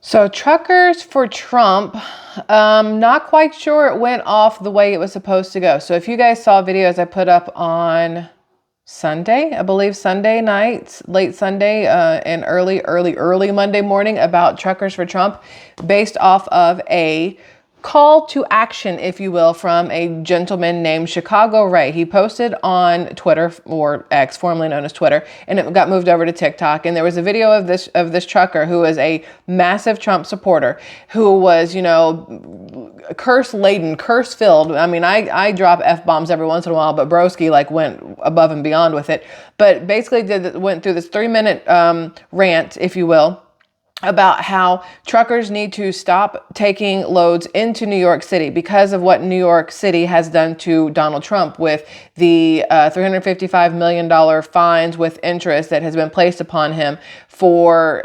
So truckers for Trump, not quite sure it went off the way it was supposed to go. So if you guys saw videos I put up on Sunday, I believe Sunday night, late Sunday, and early Monday morning about truckers for Trump, based off of a call to action, if you will, from a gentleman named Chicago Ray. He posted on Twitter, or X, formerly known as Twitter, and it got moved over to TikTok. And there was a video of this trucker who is a massive Trump supporter, who was, curse laden, curse filled. I mean, I drop F-bombs every once in a while, but broski went above and beyond with it. But basically went through this 3-minute rant, if you will, about how truckers need to stop taking loads into New York City because of what New York City has done to Donald Trump with the $355 million fines with interest that has been placed upon him for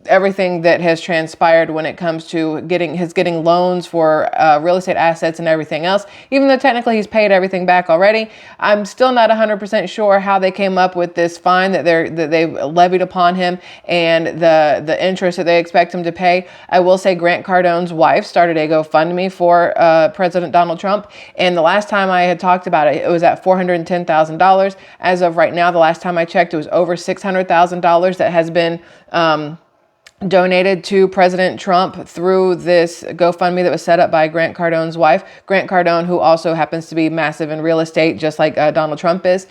everything that has transpired when it comes to getting loans for real estate assets and everything else. Even though technically he's paid everything back already, I'm still not 100% sure how they came up with this fine that they've levied upon him and the interest that they expect him to pay. I will say Grant Cardone's wife started a GoFundMe for President Donald Trump, and the last time I had talked about it, it was at $410,000. As of right now, the last time I checked, it was over $600,000 that has been donated to President Trump through this GoFundMe that was set up by Grant Cardone's wife. Grant Cardone, who also happens to be massive in real estate, just like Donald Trump is.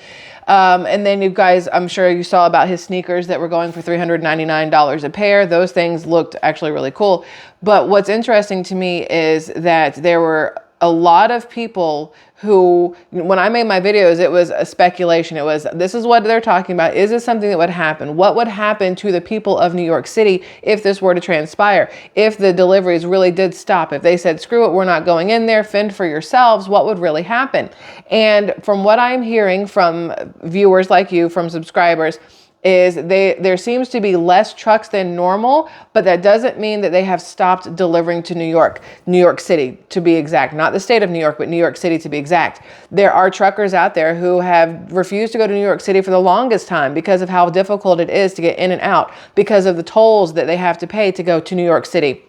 And then you guys, I'm sure you saw about his sneakers that were going for $399 a pair. Those things looked actually really cool. But what's interesting to me is that there were a lot of people who, when I made my videos, it was a speculation. It was, this is what they're talking about. Is this something that would happen? What would happen to the people of New York City if this were to transpire? If the deliveries really did stop, if they said, screw it, we're not going in there, fend for yourselves, what would really happen? And from what I'm hearing from viewers like you, from subscribers, is there seems to be less trucks than normal, but that doesn't mean that they have stopped delivering to New York City to be exact, not the state of New York, but New York City to be exact. There are truckers out there who have refused to go to New York City for the longest time because of how difficult it is to get in and out, because of the tolls that they have to pay to go to New York City,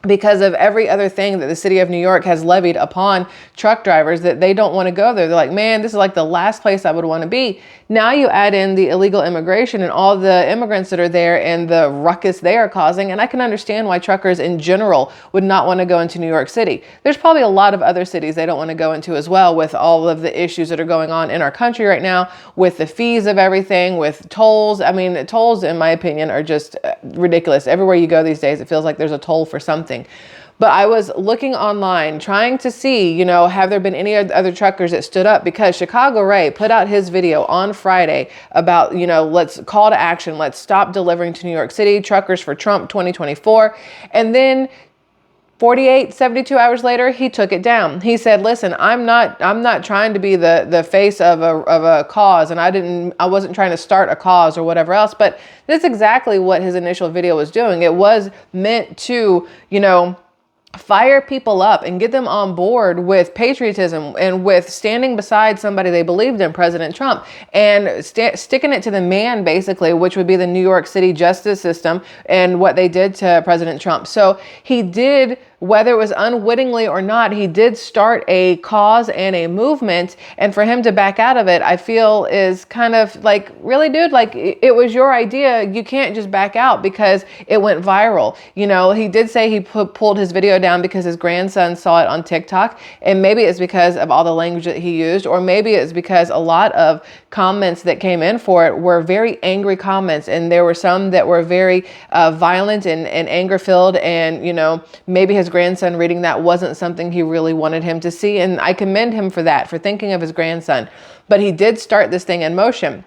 because of every other thing that the city of New York has levied upon truck drivers, that they don't want to go there. They're like, man, this is like the last place I would want to be. Now you add in the illegal immigration and all the immigrants that are there and the ruckus they are causing. And I can understand why truckers in general would not want to go into New York City. There's probably a lot of other cities they don't want to go into as well, with all of the issues that are going on in our country right now, with the fees of everything, with tolls. I mean, tolls, in my opinion, are just ridiculous. Everywhere you go these days, it feels like there's a toll for something. But I was looking online trying to see, have there been any other truckers that stood up? Because Chicago Ray put out his video on Friday about, let's call to action. Let's stop delivering to New York City, truckers for Trump 2024. And then 72 hours later, he took it down. He said, listen, I'm not trying to be the face of a cause, and I wasn't trying to start a cause or whatever else, but that's exactly what his initial video was doing. It was meant to, fire people up and get them on board with patriotism and with standing beside somebody they believed in, President Trump, and sticking it to the man, basically, which would be the New York City justice system and what they did to President Trump. So he did, whether it was unwittingly or not, he did start a cause and a movement. And for him to back out of it, I feel is kind of like, really, dude, like it was your idea. You can't just back out because it went viral. He did say he pulled his video down because his grandson saw it on TikTok. And maybe it's because of all the language that he used, or maybe it's because a lot of comments that came in for it were very angry comments. And there were some that were very violent and anger filled. And, maybe his grandson reading that wasn't something he really wanted him to see. And I commend him for that, for thinking of his grandson. But he did start this thing in motion.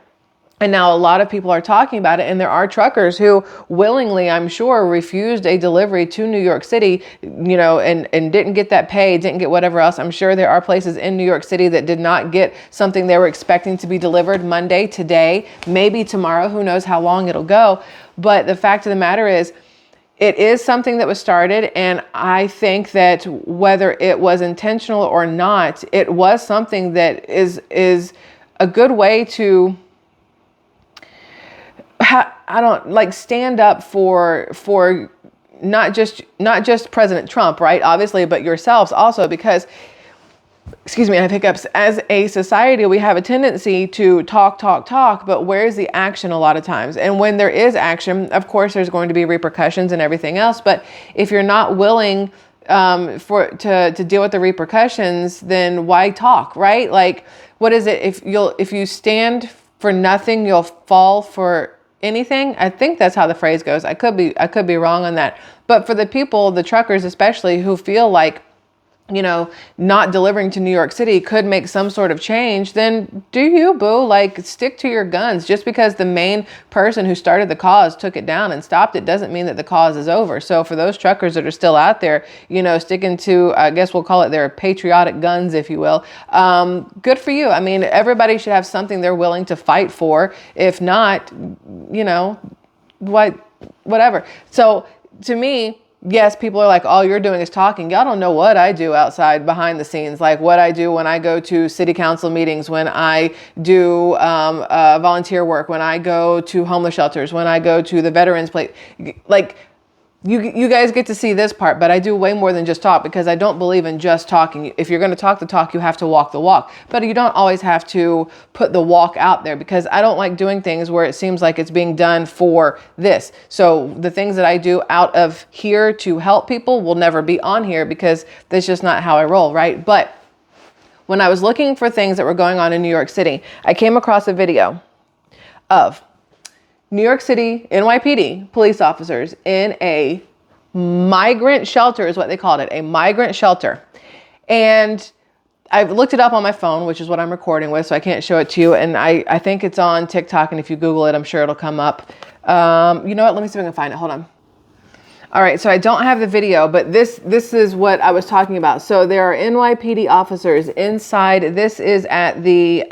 And now a lot of people are talking about it, and there are truckers who willingly, I'm sure, refused a delivery to New York City, and didn't get that pay, didn't get whatever else. I'm sure there are places in New York City that did not get something they were expecting to be delivered Monday, today, maybe tomorrow, who knows how long it'll go. But the fact of the matter is, it is something that was started, and I think that whether it was intentional or not, it was something that is a good way to stand up for not just President Trump, right? Obviously, but yourselves also, because, excuse me, I have hiccups. As a society, we have a tendency to talk, but where's the action a lot of times? And when there is action, of course, there's going to be repercussions and everything else. But if you're not willing to deal with the repercussions, then why talk, right? Like, what is it? If you stand for nothing, you'll fall for anything. I think that's how the phrase goes. I could be wrong on that. But for the people, the truckers especially, who feel like, you know, not delivering to New York City could make some sort of change, then do you, boo? Like, stick to your guns. Just because the main person who started the cause took it down and stopped it doesn't mean that the cause is over. So for those truckers that are still out there, you know, sticking to, I guess we'll call it their patriotic guns, if you will, good for you. I mean, everybody should have something they're willing to fight for. If not, you know, whatever. So to me, yes, people are like, all you're doing is talking. Y'all don't know what I do outside behind the scenes, like what I do when I go to city council meetings, when I do volunteer work, when I go to homeless shelters, when I go to the veterans place. Like, you guys get to see this part, but I do way more than just talk, because I don't believe in just talking. If you're going to talk the talk, you have to walk the walk. But you don't always have to put the walk out there, because I don't like doing things where it seems like it's being done for this. So the things that I do out of here to help people will never be on here, because that's just not how I roll, right? But when I was looking for things that were going on in New York City, I came across a video of New York City NYPD police officers in a migrant shelter, is what they called it, a migrant shelter. And I've looked it up on my phone, which is what I'm recording with, so I can't show it to you. And I think it's on TikTok, and if you Google it, I'm sure it'll come up. You know what? Let me see if I can find it. Hold on. All right, so I don't have the video, but this is what I was talking about. So there are NYPD officers inside. This is at the,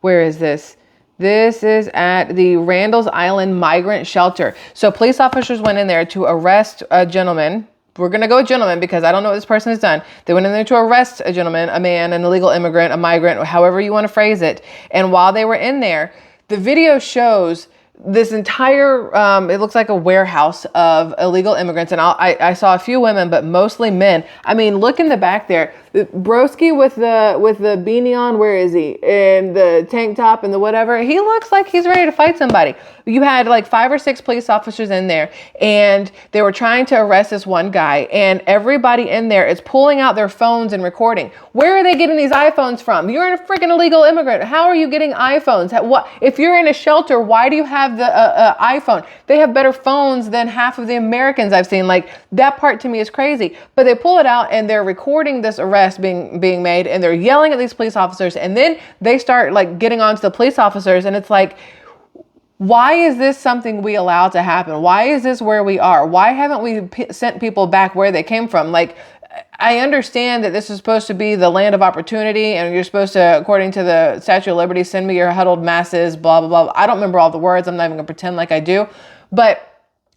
where is this? This is at the Randall's Island Migrant Shelter. So police officers went in there to arrest a gentleman. We're going to go with gentleman because I don't know what this person has done. They went in there to arrest a gentleman, a man, an illegal immigrant, a migrant, however you want to phrase it. And while they were in there, the video shows this entire, it looks like a warehouse of illegal immigrants. And I saw a few women, but mostly men. I mean, look in the back there. Broski with the beanie on, where is he? And the tank top and the whatever. He looks like he's ready to fight somebody. You had like 5 or 6 police officers in there, and they were trying to arrest this one guy, and everybody in there is pulling out their phones and recording. Where are they getting these iPhones from? You're a freaking illegal immigrant. How are you getting iPhones? What if you're in a shelter? Why do you have the iPhone? They have better phones than half of the Americans I've seen. Like, that part to me is crazy. But they pull it out and they're recording this arrest being made, and they're yelling at these police officers, and then they start like getting onto the police officers, and it's like, why is this something we allow to happen? Why is this where we are? Why haven't we sent people back where they came from? Like, I understand that this is supposed to be the land of opportunity, and you're supposed to, according to the Statue of Liberty, send me your huddled masses, blah, blah, blah. I don't remember all the words. I'm not even gonna pretend like I do. But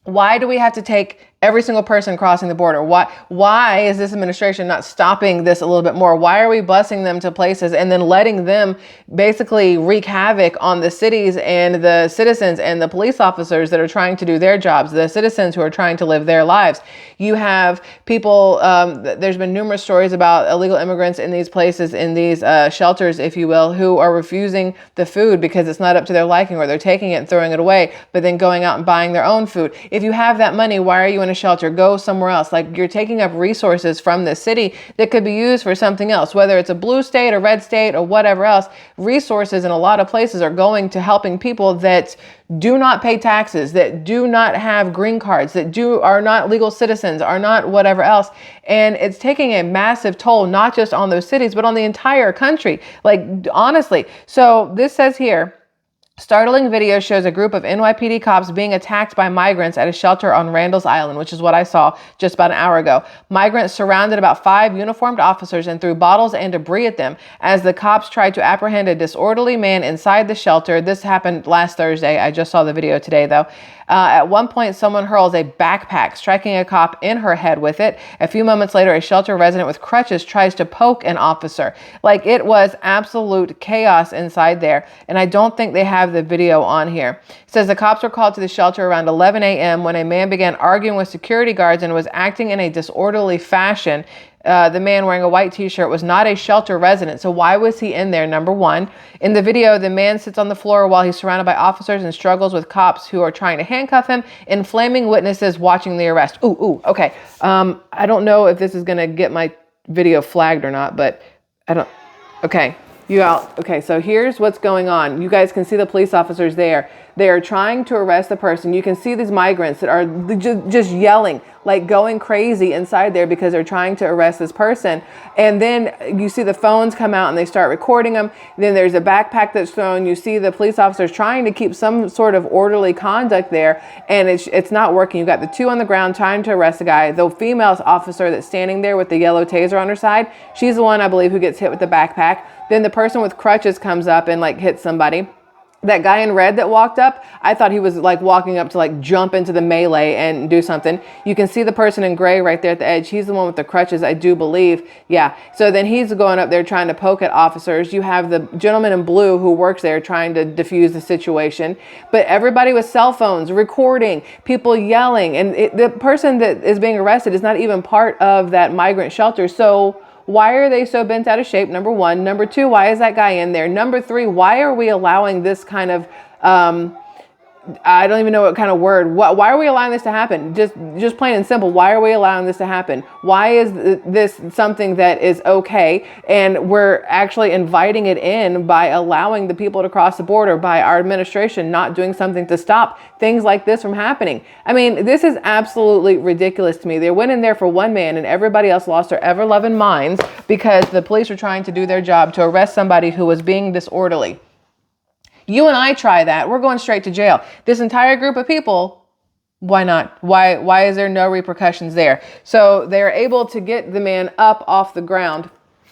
why do we have to take every single person crossing the border? Why is this administration not stopping this a little bit more? Why are we busing them to places and then letting them basically wreak havoc on the cities and the citizens and the police officers that are trying to do their jobs, the citizens who are trying to live their lives? You have people, there's been numerous stories about illegal immigrants in these places, in these shelters, if you will, who are refusing the food because it's not up to their liking, or they're taking it and throwing it away, but then going out and buying their own food. If you have that money, why are you in a shelter? Go somewhere else. Like, you're taking up resources from the city that could be used for something else, whether it's a blue state, a red state, or whatever else. Resources in a lot of places are going to helping people that do not pay taxes, that do not have green cards, that are not legal citizens, are not whatever else. And it's taking a massive toll, not just on those cities, but on the entire country. Like, honestly. So this says here, startling video shows a group of NYPD cops being attacked by migrants at a shelter on Randall's Island, which is what I saw just about an hour ago. Migrants surrounded about 5 uniformed officers and threw bottles and debris at them as the cops tried to apprehend a disorderly man inside the shelter. This happened last Thursday. I just saw the video today, though. At one point, someone hurls a backpack, striking a cop in her head with it. A few moments later, a shelter resident with crutches tries to poke an officer. Like, it was absolute chaos inside there. And I don't think they have the video on here. It says the cops were called to the shelter around 11 a.m. when a man began arguing with security guards and was acting in a disorderly fashion. The man wearing a white t-shirt was not a shelter resident. So why was he in there? Number one. In the video, the man sits on the floor while he's surrounded by officers and struggles with cops who are trying to handcuff him and flaming witnesses watching the arrest. Okay. I don't know if this is going to get my video flagged or not, but okay. Okay, so here's what's going on. You guys can see the police officers there. They are trying to arrest the person. You can see these migrants that are just yelling, like going crazy inside there because they're trying to arrest this person. And then you see the phones come out and they start recording them. Then there's a backpack that's thrown. You see the police officers trying to keep some sort of orderly conduct there, and it's not working. You got the two on the ground trying to arrest the guy. The female officer that's standing there with the yellow taser on her side, she's the one, I believe, who gets hit with the backpack. Then the person with crutches comes up and like hits somebody. That guy in red that walked up, I thought he was like walking up to like jump into the melee and do something. You can see the person in gray right there at the edge. He's the one with the crutches, I do believe. Yeah. So then he's going up there trying to poke at officers. You have the gentleman in blue who works there trying to defuse the situation. But everybody with cell phones recording, people yelling. And the person that is being arrested is not even part of that migrant shelter. So why are they so bent out of shape? Number one. Number two, why is that guy in there? Number three, why are we allowing this kind of, I don't even know what kind of word. Why are we allowing this to happen? Just plain and simple. Why are we allowing this to happen? Why is this something that is okay? And we're actually inviting it in by allowing the people to cross the border, by our administration not doing something to stop things like this from happening. I mean, this is absolutely ridiculous to me. They went in there for one man and everybody else lost their ever-loving minds because the police were trying to do their job to arrest somebody who was being disorderly. You and I try that, we're going straight to jail. This entire group of people, why not? Why is there no repercussions there? So they're able to get the man up off the ground.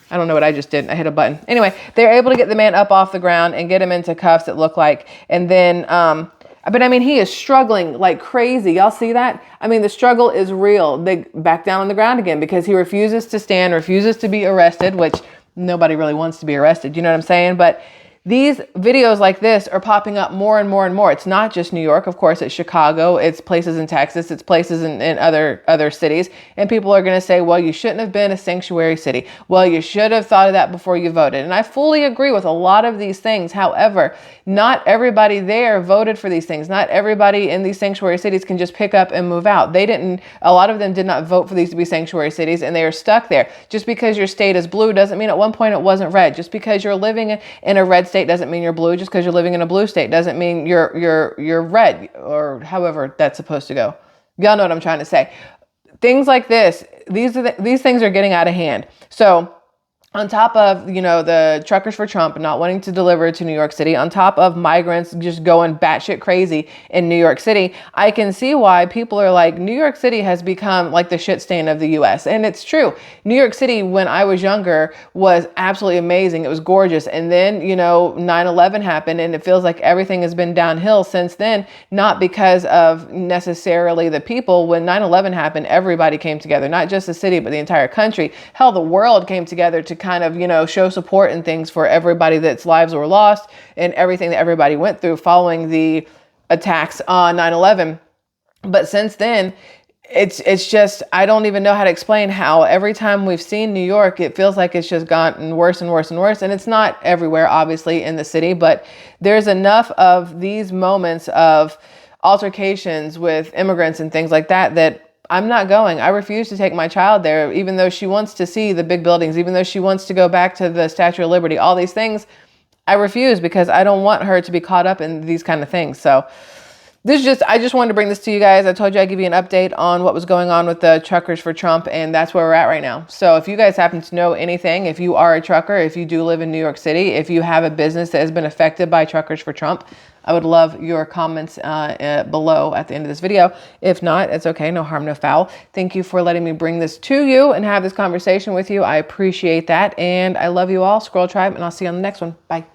I don't know what I just did. I hit a button. Anyway, they're able to get the man up off the ground and get him into cuffs, it looked like. And then, but I mean, he is struggling like crazy. Y'all see that? I mean, the struggle is real. They back down on the ground again because he refuses to stand, refuses to be arrested, which nobody really wants to be arrested. You know what I'm saying? But these videos like this are popping up more and more and more. It's not just New York, of course, it's Chicago, it's places in Texas, it's places in other cities. And people are going to say, well, you shouldn't have been a sanctuary city. Well, you should have thought of that before you voted. And I fully agree with a lot of these things. However, not everybody there voted for these things. Not everybody in these sanctuary cities can just pick up and move out. A lot of them did not vote for these to be sanctuary cities and they are stuck there. Just because your state is blue doesn't mean at one point it wasn't red. Just because you're living in a red state doesn't mean you're blue. Just because you're living in a blue state doesn't mean you're red, or however that's supposed to go. Y'all know what I'm trying to say. Things like this, these things are getting out of hand. So on top of, the truckers for Trump not wanting to deliver to New York City, on top of migrants just going batshit crazy in New York City, I can see why people are like, New York City has become like the shit stain of the US. And it's true. New York City, when I was younger, was absolutely amazing. It was gorgeous. And then, 9/11 happened and it feels like everything has been downhill since then, not because of necessarily the people. When 9/11 happened, everybody came together, not just the city, but the entire country. Hell, the world came together to kind of, show support and things for everybody that's lives were lost and everything that everybody went through following the attacks on 9/11. But since then, it's just, I don't even know how to explain how every time we've seen New York, it feels like it's just gotten worse and worse and worse. And it's not everywhere, obviously, in the city, but there's enough of these moments of altercations with immigrants and things like that I'm not going. I refuse to take my child there, even though she wants to see the big buildings, even though she wants to go back to the Statue of Liberty, all these things. I refuse because I don't want her to be caught up in these kind of things. So I just wanted to bring this to you guys. I told you I'd give you an update on what was going on with the truckers for Trump, and that's where we're at right now. So if you guys happen to know anything, if you are a trucker, if you do live in New York City, if you have a business that has been affected by truckers for Trump, I would love your comments below at the end of this video. If not, it's okay. No harm, no foul. Thank you for letting me bring this to you and have this conversation with you. I appreciate that. And I love you all, Squirrel Tribe, and I'll see you on the next one. Bye.